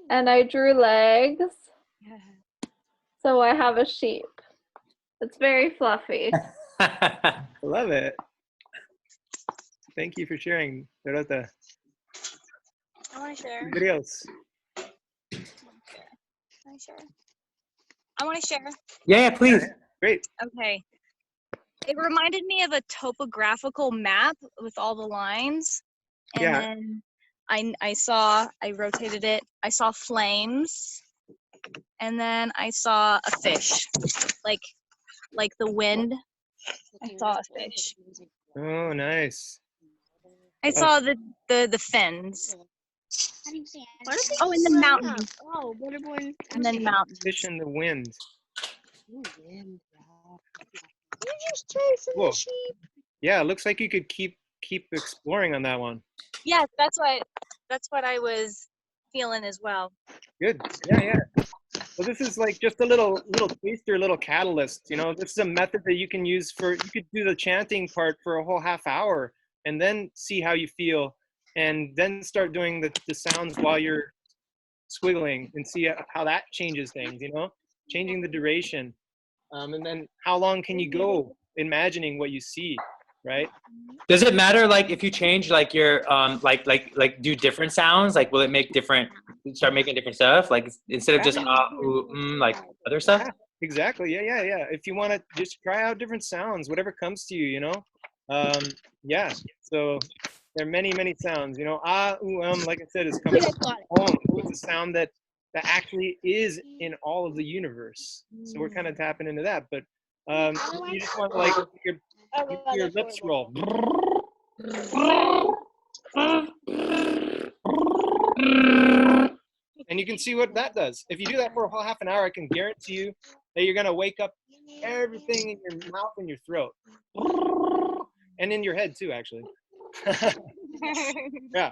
And I drew legs. Yeah. So I have a sheep. It's very fluffy. I love it. Thank you for sharing, Dorota. I want to share. Anybody else? I want to share. Yeah, please. Great. Okay. It reminded me of a topographical map with all the lines. And Yeah. then I rotated it. I saw flames. And then I saw a fish. Like the wind. I saw a fish. Oh, nice. I saw the fins. Oh, and the mountain. Oh, waterborne. And then mountains. Fish in the wind. You just chasing Whoa. the sheep. Yeah, it looks like you could keep exploring on that one. Yes, that's what I was feeling as well. Good. Yeah. Well, this is like just a little taster, little catalyst. You know, this is a method that you can use you could do the chanting part for a whole half hour and then see how you feel and then start doing the sounds while you're squiggling and see how that changes things, you know, changing the duration. And then how long can you go imagining what you see, right? Does it matter, like, if you change, like, your like do different sounds? Like, will it make start making different stuff? Like, instead of just like other stuff? Yeah, exactly. Yeah. If you want to just try out different sounds, whatever comes to you, you know. Yeah. So there are many sounds. You know, like I said, is coming from home. It's a sound that actually is in all of the universe. So we're kind of tapping into that. But you just want to like your lips roll. And you can see what that does. If you do that for a whole half an hour, I can guarantee you that you're going to wake up everything in your mouth and your throat. And in your head too, actually. Yeah.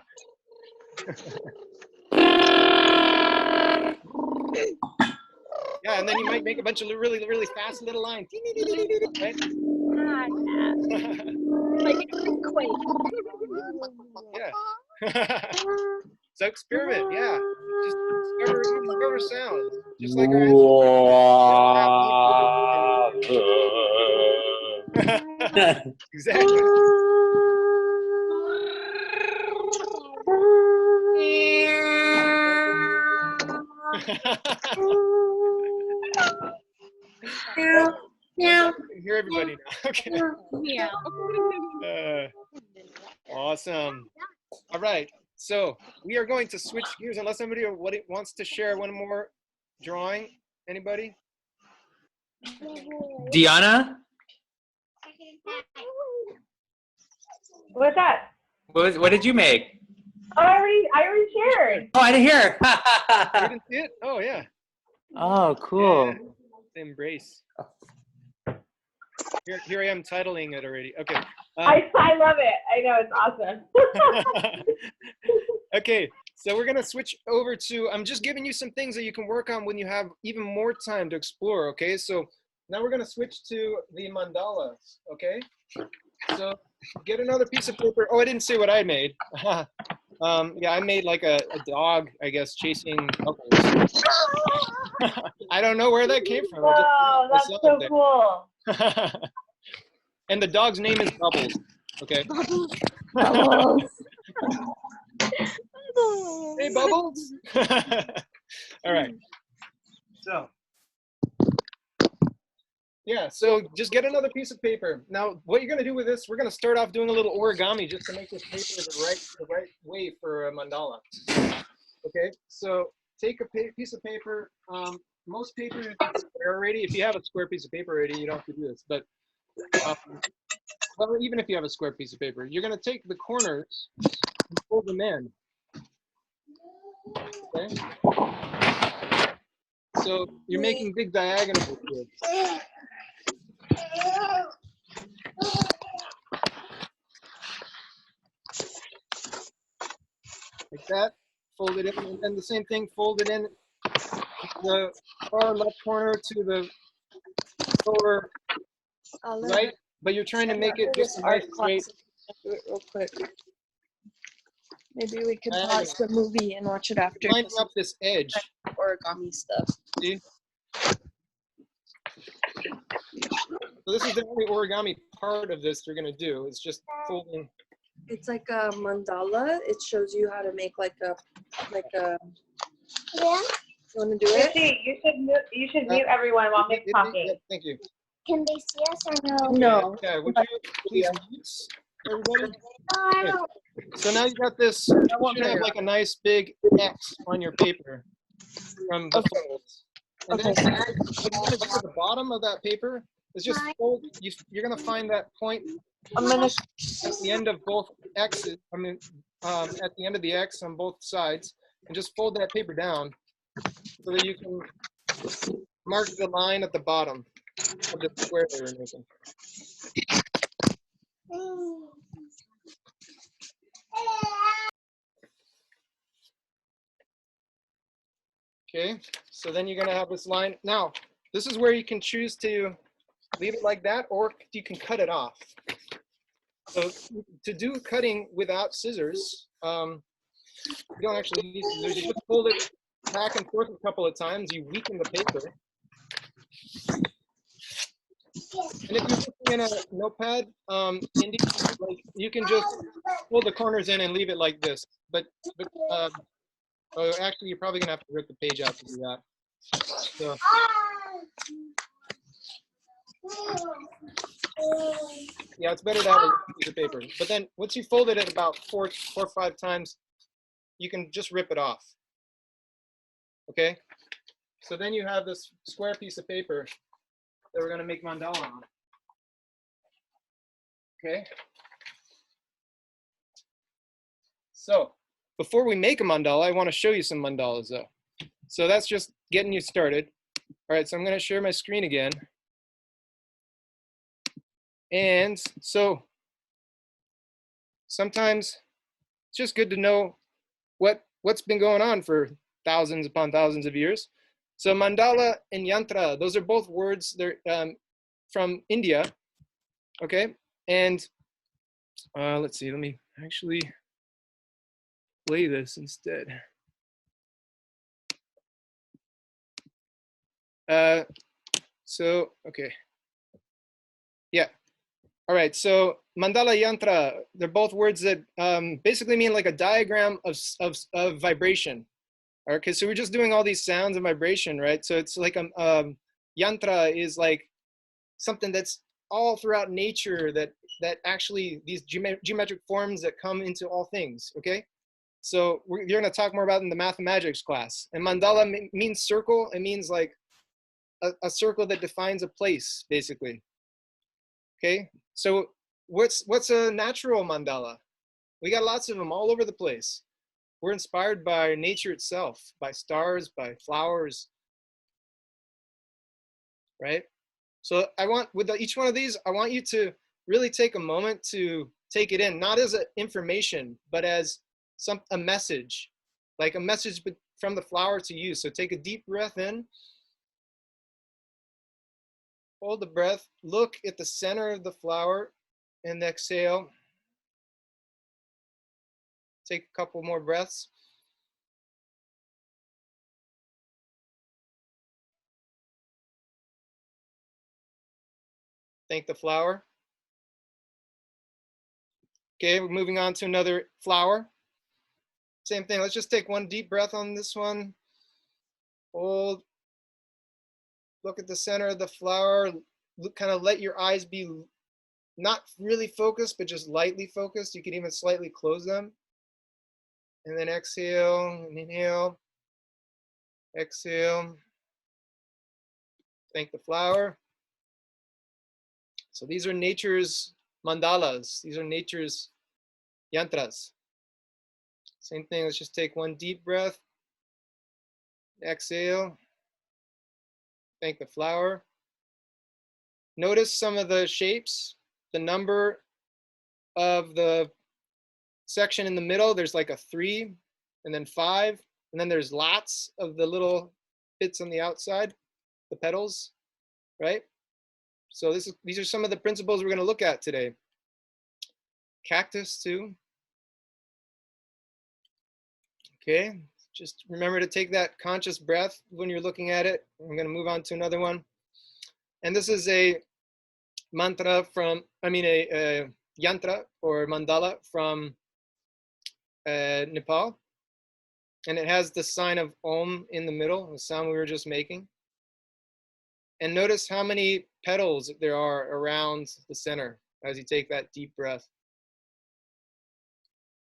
Yeah, and then you might make a bunch of really fast little lines. Right? Like an earthquake. Yeah. So experiment, yeah. Just discover sounds. Just like our ancestors. Exactly. Meow. I can hear everybody now. Okay. Yeah. Awesome. All right. So we are going to switch gears unless somebody wants to share one more drawing. Anybody? Diana, What's that? what did you make? Oh, I already shared. Oh, I didn't hear. You didn't see it? Oh yeah. Oh, cool. Yeah. Embrace. Here I am titling it already. Okay. I love it. I know, it's awesome. Okay, so we're gonna switch over to, I'm just giving you some things that you can work on when you have even more time to explore, okay? So now we're gonna switch to the mandalas, okay? So get another piece of paper. Oh, I didn't say what I made. Yeah, I made like a dog, I guess, chasing bubbles. I don't know where that came from. Whoa, that's so cool. And the dog's name is Bubbles. Okay. Bubbles. Hey, Bubbles. All right. So. Yeah, so just get another piece of paper. Now, what you're going to do with this, we're going to start off doing a little origami just to make this paper the right way for a mandala. Okay, so take a piece of paper. Most paper is square already. If you have a square piece of paper already, you don't have to do this. But well, even if you have a square piece of paper, you're going to take the corners and fold them in. Okay. So you're making big diagonals here. Like that, fold it in, and then the same thing, fold it in the far left corner to the lower right, but you're trying to make it just a nice straight. Do it real quick. Maybe we could I pause the movie and watch it after. lining up this edge. Origami stuff. See? So this is the only origami part of this you're gonna do. It's just folding. It's like a mandala. It shows you how to make like a. Yeah. You want to do it? Chrissy, you should mute everyone while Mick's talking. Yep, thank you. Can they see us or no? No. Yeah, would you please mute everybody? Oh, I don't. So now you got this. You should have like a nice big X on your paper from the folds. And then what you're gonna do at the bottom of that paper is just fold. You're gonna find that point I'm gonna. at the end of both X's. I mean, at the end of the X on both sides, and just fold that paper down so that you can mark the line at the bottom of the square that we're making. Okay, so then you're gonna have this line. Now, this is where you can choose to leave it like that, or you can cut it off. So to do cutting without scissors, you don't actually need scissors. You just fold it back and forth a couple of times. You weaken the paper. And if you're looking in a notepad, Indy, like, you can just pull the corners in and leave it like this. But oh, actually, you're probably gonna have to rip the page out to do that. So, yeah, it's better to have a piece of paper. But then once you fold it at about four or five times, you can just rip it off. Okay? So then you have this square piece of paper that we're gonna make mandala on. Okay? So before we make a mandala, I want to show you some mandalas though. So that's just getting you started. All right, so I'm gonna share my screen again. And so sometimes it's just good to know what's been going on for thousands upon thousands of years. So mandala and yantra, those are both words. They're from India, okay? And let's see, let me actually play this instead. So, okay. Yeah. All right, so mandala yantra, they're both words that basically mean like a diagram of vibration. Okay, so we're just doing all these sounds and vibration, right? So it's like yantra is like something that's all throughout nature that actually these geometric forms that come into all things, okay? So you're gonna talk more about in the mathematics class. And mandala means circle. It means like a circle that defines a place, basically. Okay, so what's a natural mandala? We got lots of them all over the place. We're inspired by nature itself, by stars, by flowers, right? So I want, with each one of these, I want you to really take a moment to take it in, not as an information, but as a message, like a message from the flower to you. So take a deep breath in. Hold the breath, look at the center of the flower, and exhale. Take a couple more breaths. Thank the flower. Okay, we're moving on to another flower. Same thing, let's just take one deep breath on this one. Hold. Look at the center of the flower. Kind of let your eyes be not really focused, but just lightly focused. You can even slightly close them. And then exhale and inhale. Exhale. Thank the flower. So these are nature's mandalas. These are nature's yantras. Same thing, let's just take one deep breath. Exhale. Thank the flower. Notice some of the shapes, the number of the section in the middle. There's like a 3 and then 5, and then there's lots of the little bits on the outside, the petals, right? So these are some of the principles we're going to look at today. Cactus too. Okay, just remember to take that conscious breath when you're looking at it. I'm going to move on to another one. And this is a mantra from, a yantra or mandala from Nepal. And it has the sign of Om in the middle, the sound we were just making. And notice how many petals there are around the center as you take that deep breath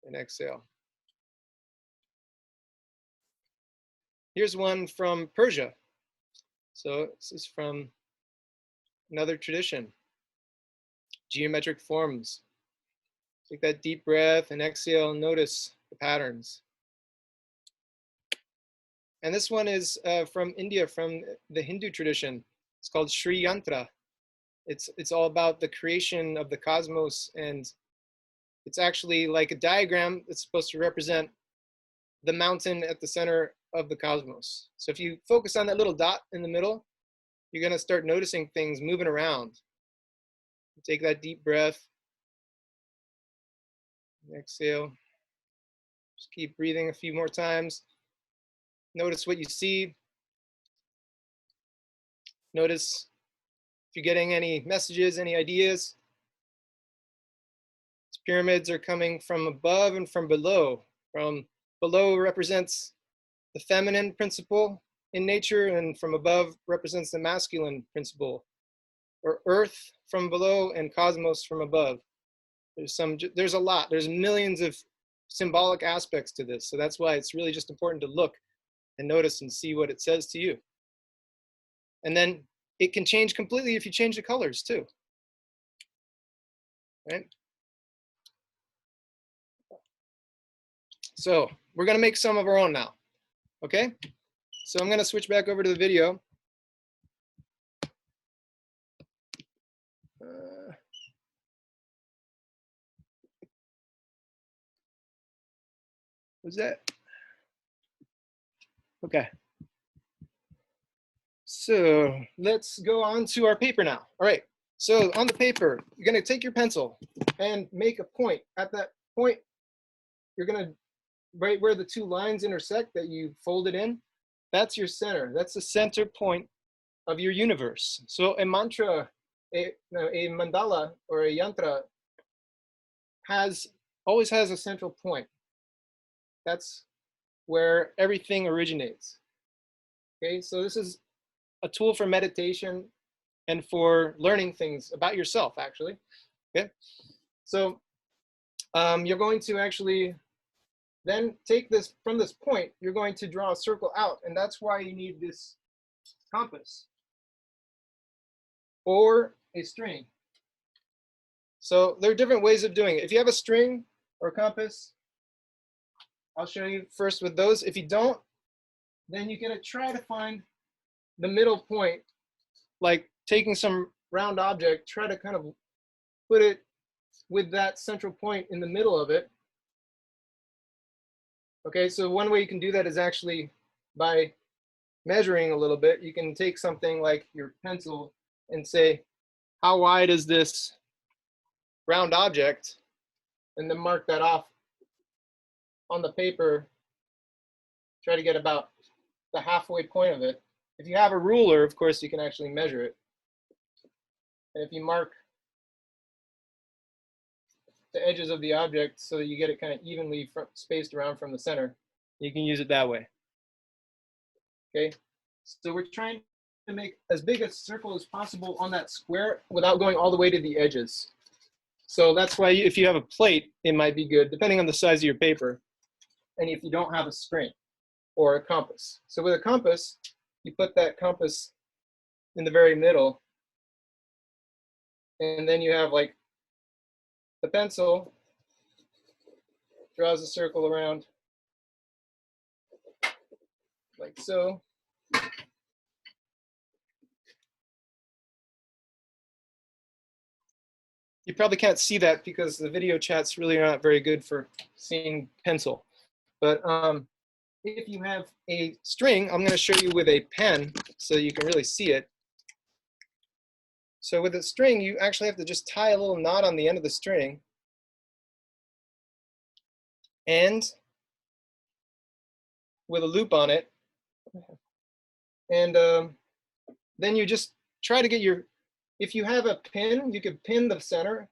and exhale. Here's one from Persia. So this is from another tradition. Geometric forms. Take that deep breath and exhale and notice the patterns. And this one is from India, from the Hindu tradition. It's called Sri Yantra. It's all about the creation of the cosmos, and it's actually like a diagram that's supposed to represent the mountain at the center of the cosmos. So if you focus on that little dot in the middle, you're going to start noticing things moving around. Take that deep breath. Exhale. Just keep breathing a few more times. Notice what you see. Notice if you're getting any messages, any ideas. These pyramids are coming from above and from below. From below represents the feminine principle in nature, and from above represents the masculine principle, or earth from below and cosmos from above. There's a lot, there's millions of symbolic aspects to this. So that's why it's really just important to look and notice and see what it says to you. And then it can change completely if you change the colors too. Right? So we're gonna make some of our own now, okay? So I'm gonna switch back over to the video. Was that? Okay. So let's go on to our paper now. All right. So on the paper, you're going to take your pencil and make a point. At that point, you're going to, right where the two lines intersect that you folded in, that's your center. That's the center point of your universe. So a mantra, a mandala or a yantra always has a central point. That's where everything originates. Okay, so this is a tool for meditation and for learning things about yourself, actually. Okay, so you're going to actually then take this from this point, you're going to draw a circle out, and that's why you need this compass or a string. So there are different ways of doing it. If you have a string or a compass, I'll show you first with those. If you don't, then you're going to try to find the middle point, like taking some round object, try to kind of put it with that central point in the middle of it. Okay, so one way you can do that is actually by measuring a little bit. You can take something like your pencil and say, how wide is this round object? And then mark that off on the paper. Try to get about the halfway point of it. If you have a ruler, of course, you can actually measure it. And if you mark the edges of the object so that you get it kind of evenly spaced around from the center, you can use it that way. Okay, so we're trying to make as big a circle as possible on that square without going all the way to the edges. So that's why if you have a plate, it might be good, depending on the size of your paper, and if you don't have a string or a compass. So with a compass, you put that compass in the very middle, and then you have like the pencil draws a circle around like so. You probably can't see that because the video chats really are not very good for seeing pencil. But if you have a string, I'm going to show you with a pen so you can really see it. So with a string, you actually have to just tie a little knot on the end of the string. And with a loop on it. And then you just try to get your, if you have a pin, you could pin the center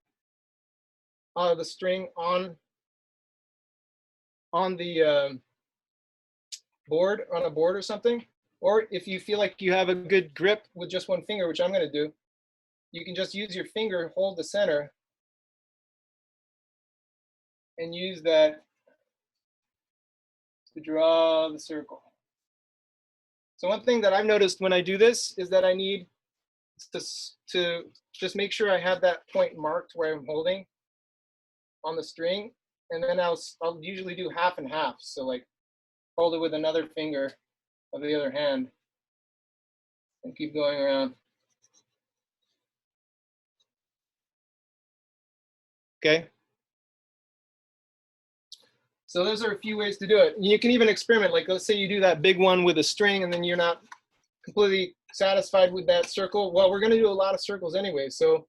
of the string on the board, on a board or something. Or if you feel like you have a good grip with just one finger, which I'm going to do, you can just use your finger, hold the center, and use that to draw the circle. So one thing that I've noticed when I do this is that I need to just make sure I have that point marked where I'm holding on the string, and then I'll usually do half and half. So like hold it with another finger of the other hand and keep going around. Okay. So those are a few ways to do it. You can even experiment, like let's say you do that big one with a string and then you're not completely satisfied with that circle. Well, we're going to do a lot of circles anyway. So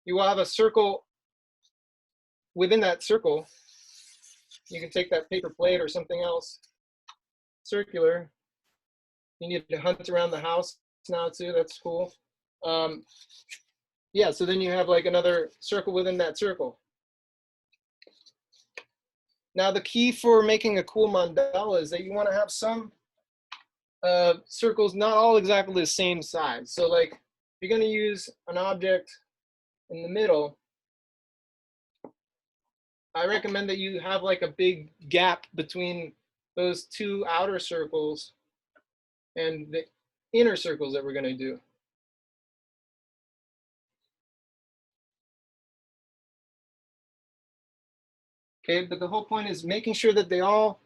you will have a circle within that circle. You can take that paper plate or something else, circular. You need to hunt around the house now too, that's cool. Yeah, so then you have like another circle within that circle. Now the key for making a cool mandala is that you want to have some circles not all exactly the same size. So like if you're going to use an object in the middle, I recommend that you have like a big gap between those two outer circles and the inner circles that we're going to do. Okay, but the whole point is making sure that they all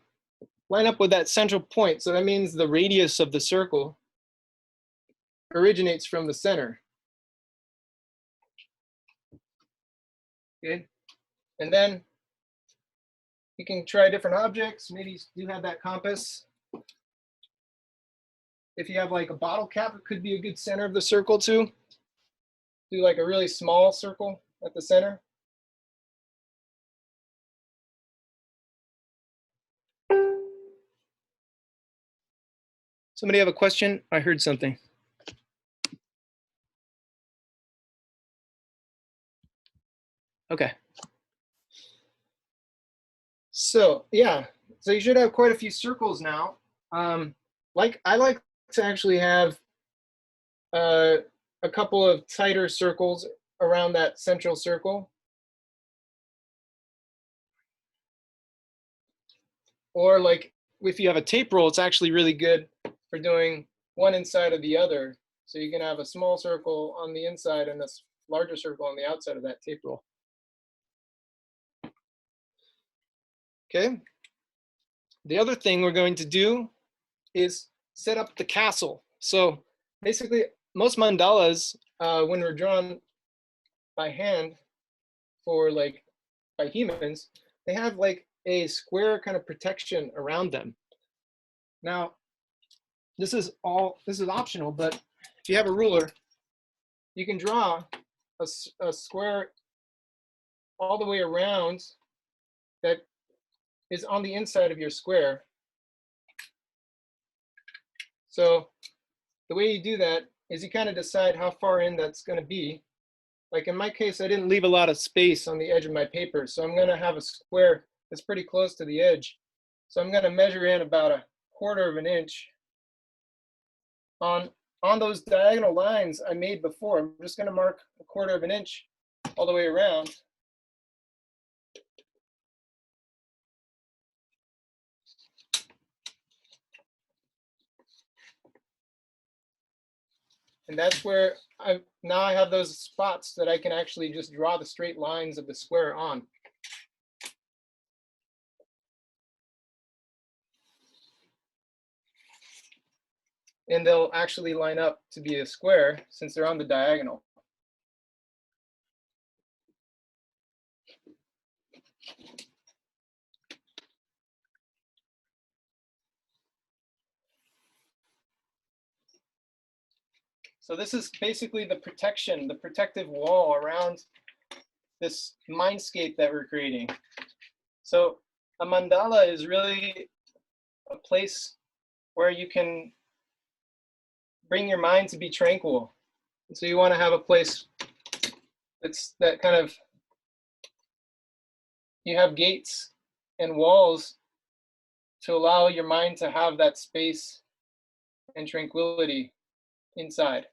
line up with that central point. So that means the radius of the circle originates from the center. Okay, and then you can try different objects. Maybe you have that compass. If you have like a bottle cap, it could be a good center of the circle too. Do like a really small circle at the center. Somebody have a question? I heard something. Okay. So yeah, so you should have quite a few circles now. Like I like to actually have a couple of tighter circles around that central circle. Or like if you have a tape roll, it's actually really good for doing one inside of the other. So you can have a small circle on the inside and a larger circle on the outside of that tape roll. Okay. The other thing we're going to do is set up the castle. So basically, most mandalas, when they're drawn by hand for like by humans, they have like a square kind of protection around them. Now, this is optional, but if you have a ruler, you can draw a square all the way around that is on the inside of your square. So the way you do that is you kind of decide how far in that's going to be. Like in my case, I didn't leave a lot of space on the edge of my paper, so I'm going to have a square that's pretty close to the edge. So I'm going to measure in about 1/4 of an inch on those diagonal lines I made before. I'm just going to mark 1/4 of an inch all the way around. And that's where now I have those spots that I can actually just draw the straight lines of the square on. And they'll actually line up to be a square since they're on the diagonal. So this is basically the protection, the protective wall around this mindscape that we're creating. So a mandala is really a place where you can bring your mind to be tranquil. And so you want to have a place that kind of, you have gates and walls to allow your mind to have that space and tranquility inside.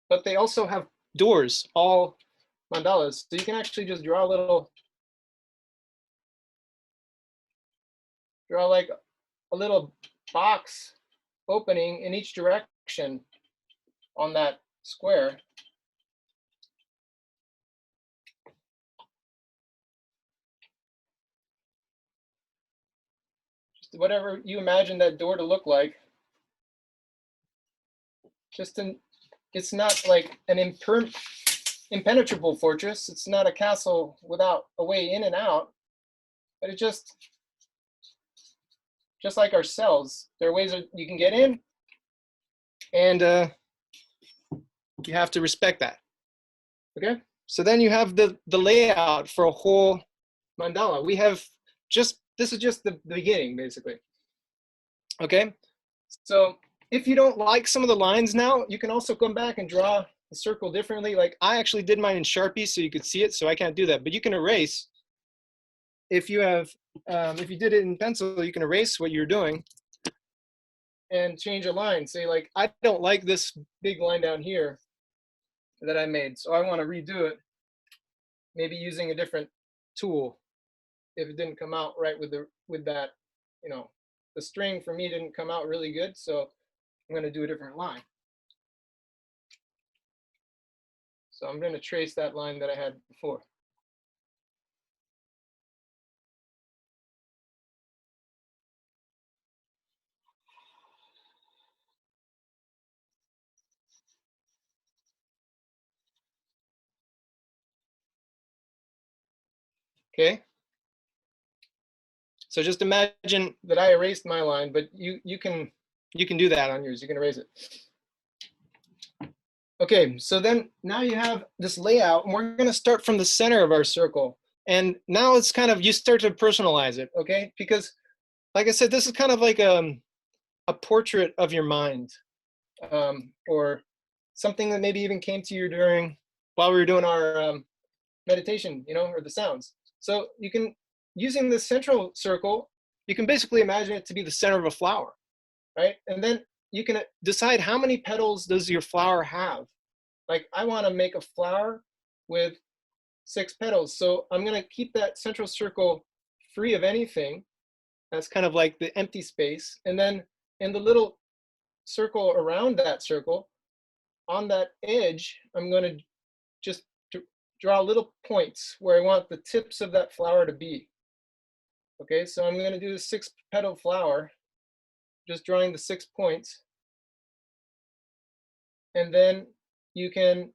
But they also have doors, all mandalas. So you can actually just draw like a little box opening in each direction on that square. Just whatever you imagine that door to look like. It's not like an impenetrable fortress. It's not a castle without a way in and out, but it just like our cells. There are ways that you can get in, and you have to respect that. Okay? So then you have the layout for a whole mandala. We have this is just the beginning, basically. Okay? So if you don't like some of the lines now, you can also come back and draw the circle differently. Like I actually did mine in Sharpie so you could see it, so I can't do that. But you can erase. If you did it in pencil, you can erase what you're doing and change a line. Say like, I don't like this big line down here that I made, so I want to redo it. Maybe using a different tool if it didn't come out right with that, you know, the string for me didn't come out really good, so I'm going to do a different line. So I'm going to trace that line that I had before. Okay. So just imagine that I erased my line, but you can do that on yours. You can erase it. Okay, so then now you have this layout, and we're going to start from the center of our circle. And now it's kind of, you start to personalize it, okay? Because like I said, this is kind of like a portrait of your mind, or something that maybe even came to you while we were doing our meditation, you know, or the sounds. So you can, using the central circle, you can basically imagine it to be the center of a flower, right? And then you can decide how many petals does your flower have. Like I want to make a flower with 6 petals. So I'm going to keep that central circle free of anything. That's kind of like the empty space. And then in the little circle around that circle, on that edge, I'm going to just draw little points where I want the tips of that flower to be. Okay, so I'm going to do the 6-petal flower, just drawing the 6 points. And then you can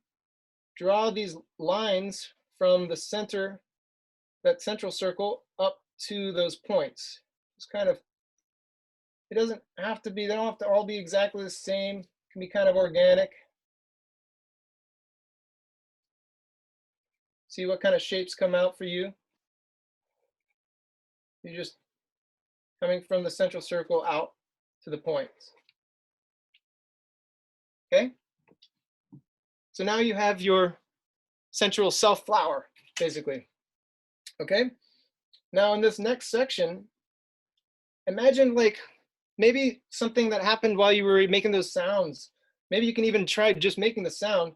draw these lines from the center, that central circle, up to those points. It's kind of, it doesn't have to be, they don't have to all be exactly the same. It can be kind of organic. See what kind of shapes come out for you. You're just coming from the central circle out to the points. Okay? So now you have your central self flower, basically. Okay? Now in this next section, imagine like maybe something that happened while you were making those sounds. Maybe you can even try just making the sound.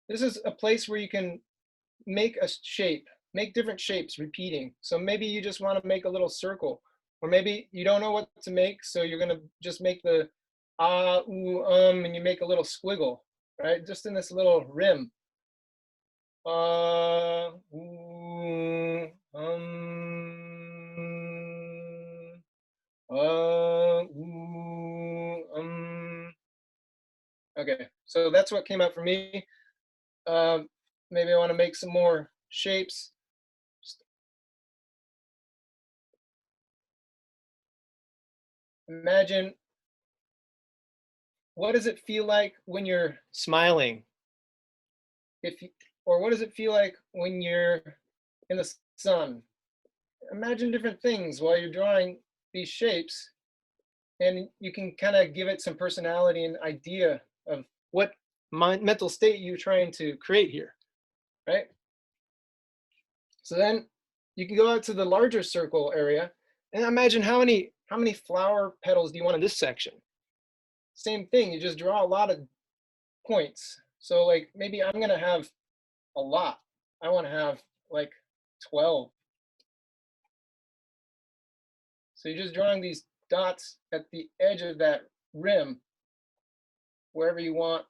This is a place where you can make a shape, make different shapes repeating. So maybe you just want to make a little circle, or maybe you don't know what to make, so you're going to just make the and you make a little squiggle, right? Just in this little rim. Okay, so that's what came out for me. Maybe I want to make some more shapes. Just imagine, what does it feel like when you're smiling? Or what does it feel like when you're in the sun? imagine different things while you're drawing these shapes, and you can kind of give it some personality and idea of what mental state you're trying to create here, right? So then you can go out to the larger circle area and imagine how many flower petals do you want in this section? Same thing, you just draw a lot of points. So like maybe I'm gonna have a lot. I want to have like 12. So you're just drawing these dots at the edge of that rim, wherever you want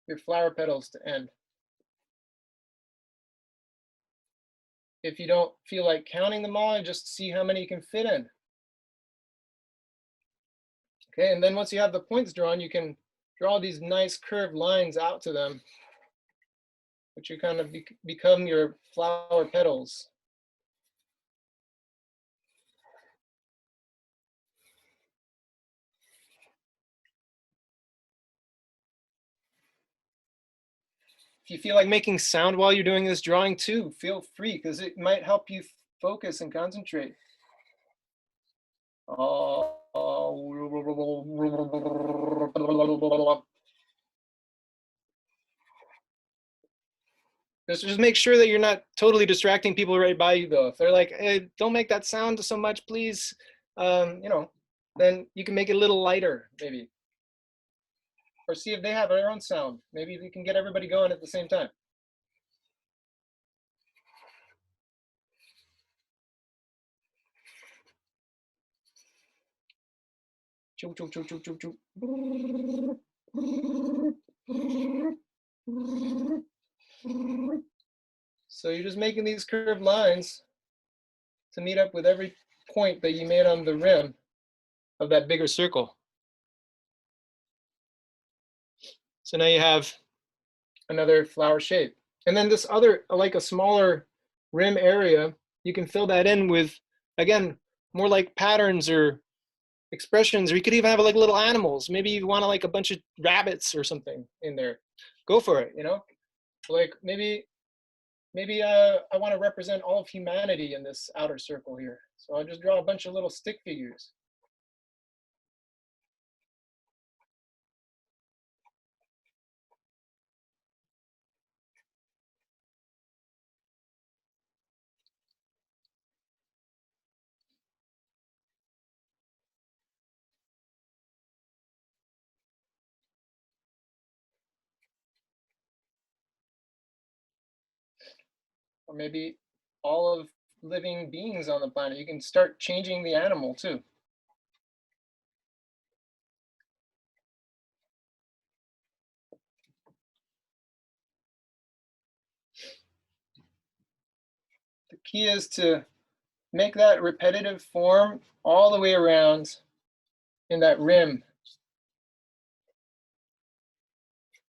your flower petals to end. If you don't feel like counting them all, just see how many you can fit in. Okay, and then once you have the points drawn, you can draw these nice curved lines out to them, which you kind of become your flower petals. If you feel like making sound while you're doing this drawing too, feel free, because it might help you focus and concentrate. Just make sure that you're not totally distracting people right by you, though. If they're like, hey, don't make that sound so much, please, you know, then you can make it a little lighter, maybe. Or see if they have their own sound. Maybe you can get everybody going at the same time. Choo, choo, choo, choo, choo, choo. So you're just making these curved lines to meet up with every point that you made on the rim of that bigger circle. So now you have another flower shape. And then this other, like a smaller rim area, you can fill that in with, again, more like patterns or expressions, or you could even have like little animals. Maybe you want to like a bunch of rabbits or something in there. Go for it, you know? Like maybe I want to represent all of humanity in this outer circle here. So I'll just draw a bunch of little stick figures. Or maybe all of living beings on the planet. You can start changing the animal too. The key is to make that repetitive form all the way around in that rim.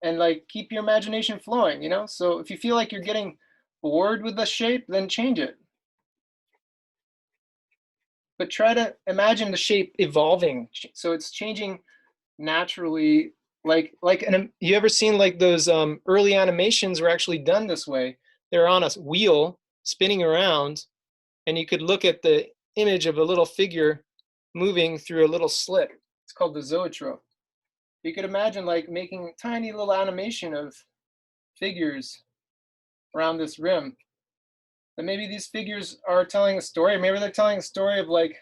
And like keep your imagination flowing, you know? So if you feel like you're getting bored with the shape, then change it. But try to imagine the shape evolving. So it's changing naturally. You ever seen like those early animations were actually done this way? They're on a wheel spinning around, and you could look at the image of a little figure moving through a little slit. It's called the zoetrope. You could imagine like making tiny little animation of figures around this rim. And maybe these figures are telling a story. Maybe they're telling a story of like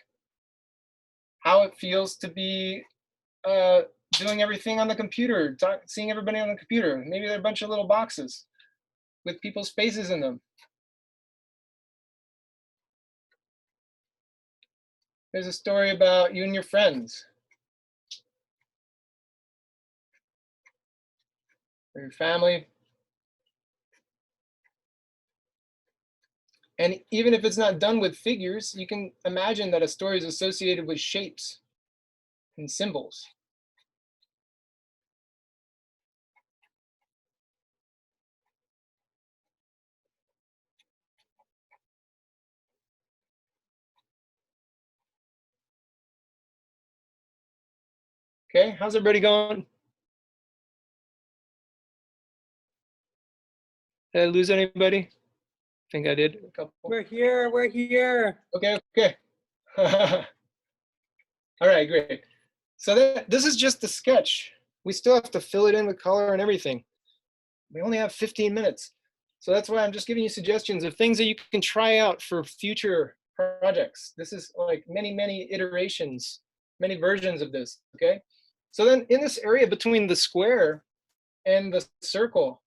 how it feels to be doing everything on the computer, seeing everybody on the computer. Maybe they're a bunch of little boxes with people's faces in them. There's a story about you and your friends, or your family. And even if it's not done with figures, you can imagine that a story is associated with shapes and symbols. Okay, how's everybody going? Did I lose anybody? think I did a couple. We're here. We're here. Okay, okay. All right, great. So this is just the sketch. We still have to fill it in with color and everything. We only have 15 minutes. So that's why I'm just giving you suggestions of things that you can try out for future projects. This is like many, many iterations, many versions of this, okay? So then in this area between the square and the circle,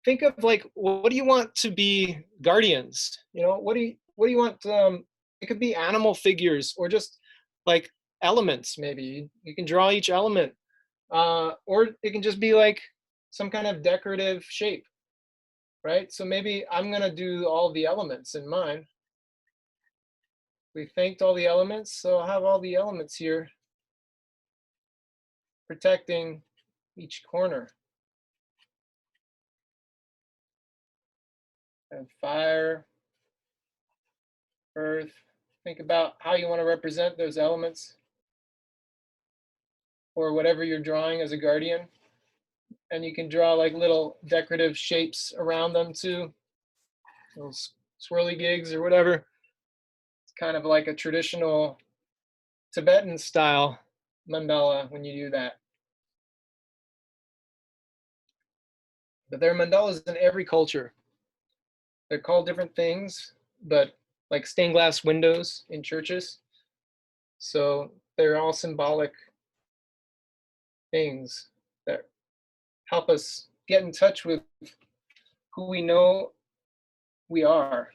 think of like, what do you want to be guardians? You know, what do you want? It could be animal figures or just like elements. Maybe you can draw each element, or it can just be like some kind of decorative shape, right? So maybe I'm gonna do all the elements in mine. We thanked all the elements, so I'll have all the elements here protecting each corner. And fire, earth. Think about how you want to represent those elements or whatever you're drawing as a guardian. And you can draw like little decorative shapes around them too. Those swirly gigs or whatever. It's kind of like a traditional Tibetan style mandala when you do that. But there are mandalas in every culture. They're called different things, but like stained glass windows in churches. So they're all symbolic things that help us get in touch with who we know we are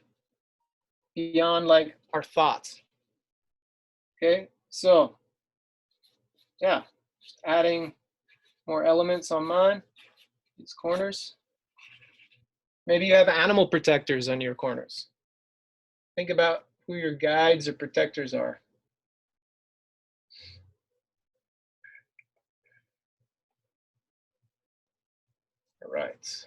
beyond like our thoughts. Okay, so yeah, just adding more elements on mine, these corners. Maybe you have animal protectors on your corners. Think about who your guides or protectors are. All right.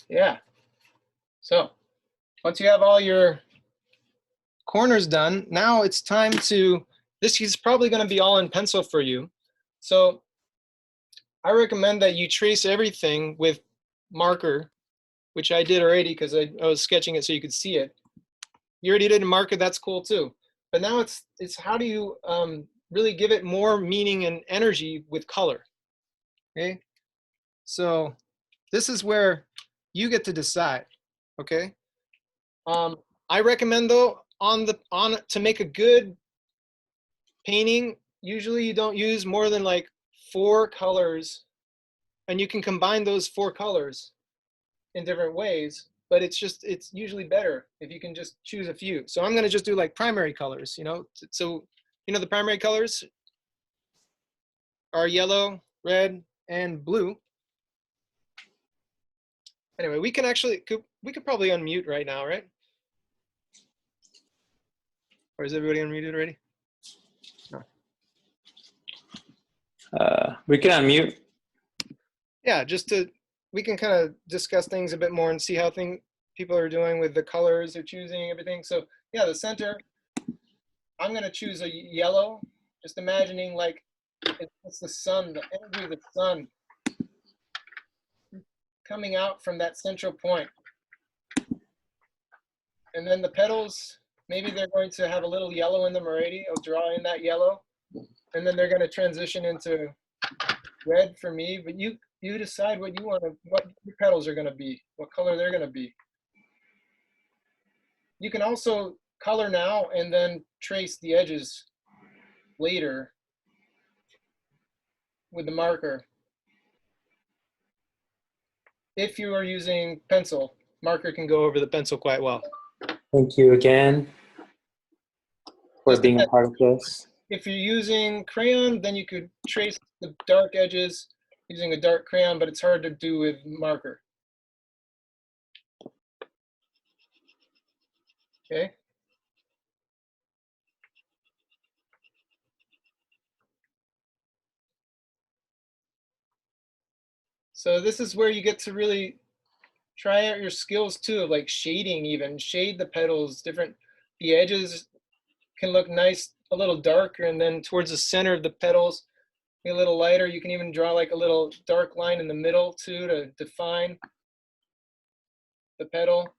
Yeah. So once you have all your corners done, now it's time to, this is probably going to be all in pencil for you. So I recommend that you trace everything with marker, which I did already because I was sketching it so you could see it. You already did a marker, that's cool too. But now it's how do you really give it more meaning and energy with color, okay? So this is where you get to decide, okay? I recommend though, to make a good painting, usually you don't use more than like 4 colors, and you can combine those 4 colors in different ways, but it's usually better if you can just choose a few. So I'm going to just do like primary colors, you know. So, you know, the primary colors are yellow, red, and blue. Anyway, we can actually, we could probably unmute right now, right? Or is everybody unmuted already? No. We can unmute. Yeah, we can kind of discuss things a bit more and see how people are doing with the colors they're choosing, everything. So yeah, the center, I'm going to choose a yellow, just imagining like it's the sun, the energy of the sun coming out from that central point. And then the petals, maybe they're going to have a little yellow in them already. I'll draw in that yellow. And then they're going to transition into red for me. But you decide what you want to, what your petals are going to be, what color they're going to be. You can also color now and then trace the edges later with the marker. If you are using pencil, marker can go over the pencil quite well. Thank you again for being a part of this. If you're using crayon, then you could trace the dark edges using a dark crayon, but it's hard to do with marker. Okay. So this is where you get to really try out your skills too, of like shading even, shade the petals, the edges can look nice, a little darker, and then towards the center of the petals, a little lighter. You can even draw like a little dark line in the middle too to define the petal.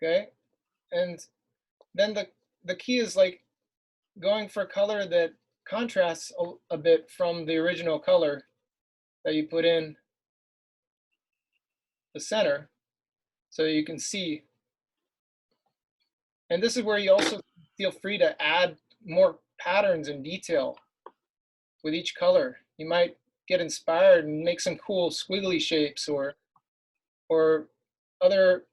Okay, and then the key is like going for color that contrasts a bit from the original color that you put in the center, so you can see. And this is where you also feel free to add more patterns and detail with each color. You might get inspired and make some cool squiggly shapes or other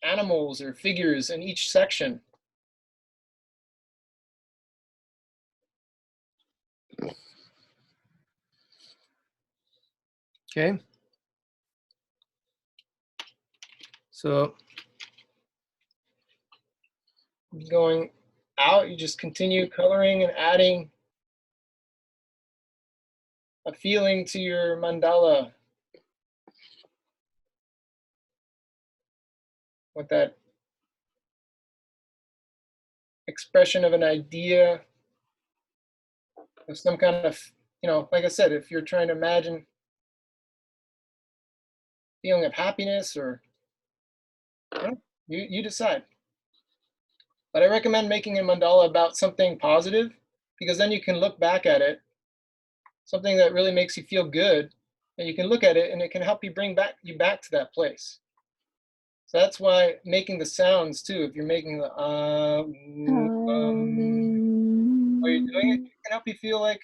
animals or figures in each section. Okay. So going out, you just continue coloring and adding a feeling to your mandala with that expression of an idea of some kind of, like I said, if you're trying to imagine feeling of happiness or you decide. But I recommend making a mandala about something positive, because then you can look back at it, something that really makes you feel good, and you can look at it and it can help you bring you back to that place. So that's why making the sounds too, if you're making the while you're doing it, it can help you feel like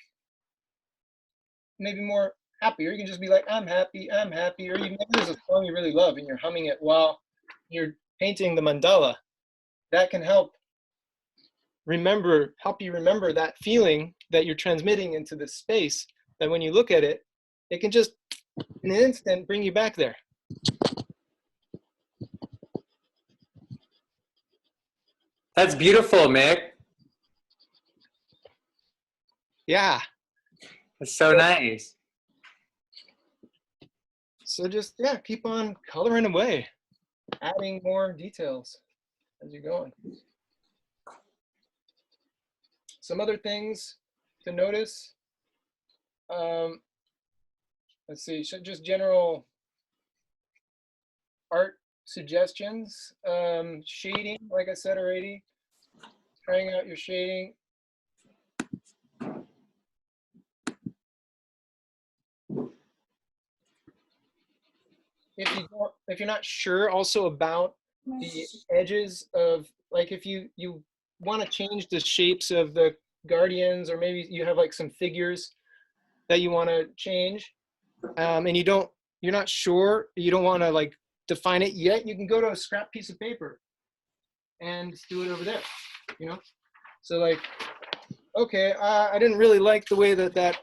maybe more happy, or you can just be like, I'm happy, or maybe there's a song you really love and you're humming it while you're painting the mandala. That can help you remember that feeling that you're transmitting into this space, that when you look at it, it can just in an instant bring you back there. That's beautiful, Mick. Yeah. That's so nice. So just, yeah, keep on coloring away, adding more details as you're going. Some other things to notice. Let's see, just general art suggestions. Shading, like I said already, trying out your shading. If you're not sure also about the edges of, like if you want to change the shapes of the guardians, or maybe you have like some figures that you want to change, and you're not sure, you don't want to like define it yet, you can go to a scrap piece of paper and do it over there, So like, okay, I didn't really like the way that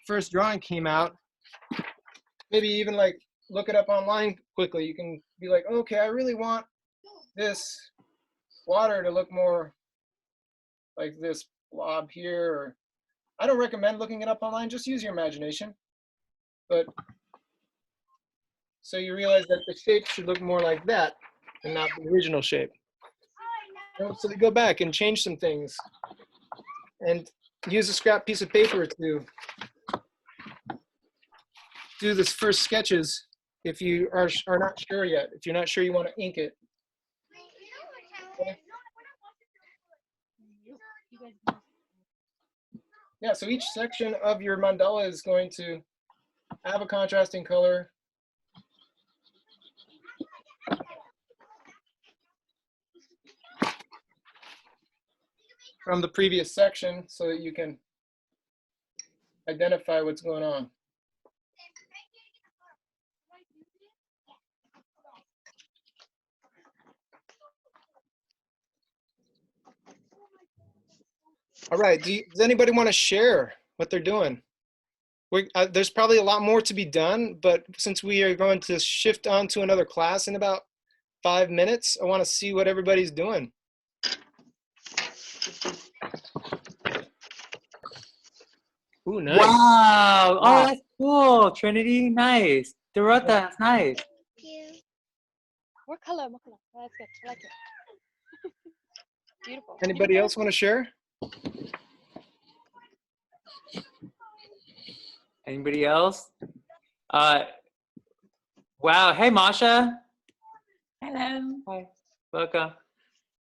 first drawing came out. Maybe even like look it up online quickly. You can be like, okay, I really want this water to look more like this blob here. Or I don't recommend looking it up online, just use your imagination. But so you realize that the shape should look more like that and not the original shape. So they go back and change some things and use a scrap piece of paper to do this first sketches if you are not sure yet, if you're not sure you want to ink it. Okay. Yeah, so each section of your mandala is going to have a contrasting color. From the previous section, so that you can identify what's going on. All right, does anybody want to share what they're doing? There's probably a lot more to be done, but since we are going to shift on to another class in about 5 minutes, I want to see what everybody's doing. Ooh, nice. Wow. Oh, that's cool. Trinity, nice. Dorota, that's nice. More color, more color. Oh, that's good. I like it. Beautiful. Anybody else want to share? Anybody else? Wow. Hey, Masha. Hello. Hi. Welcome.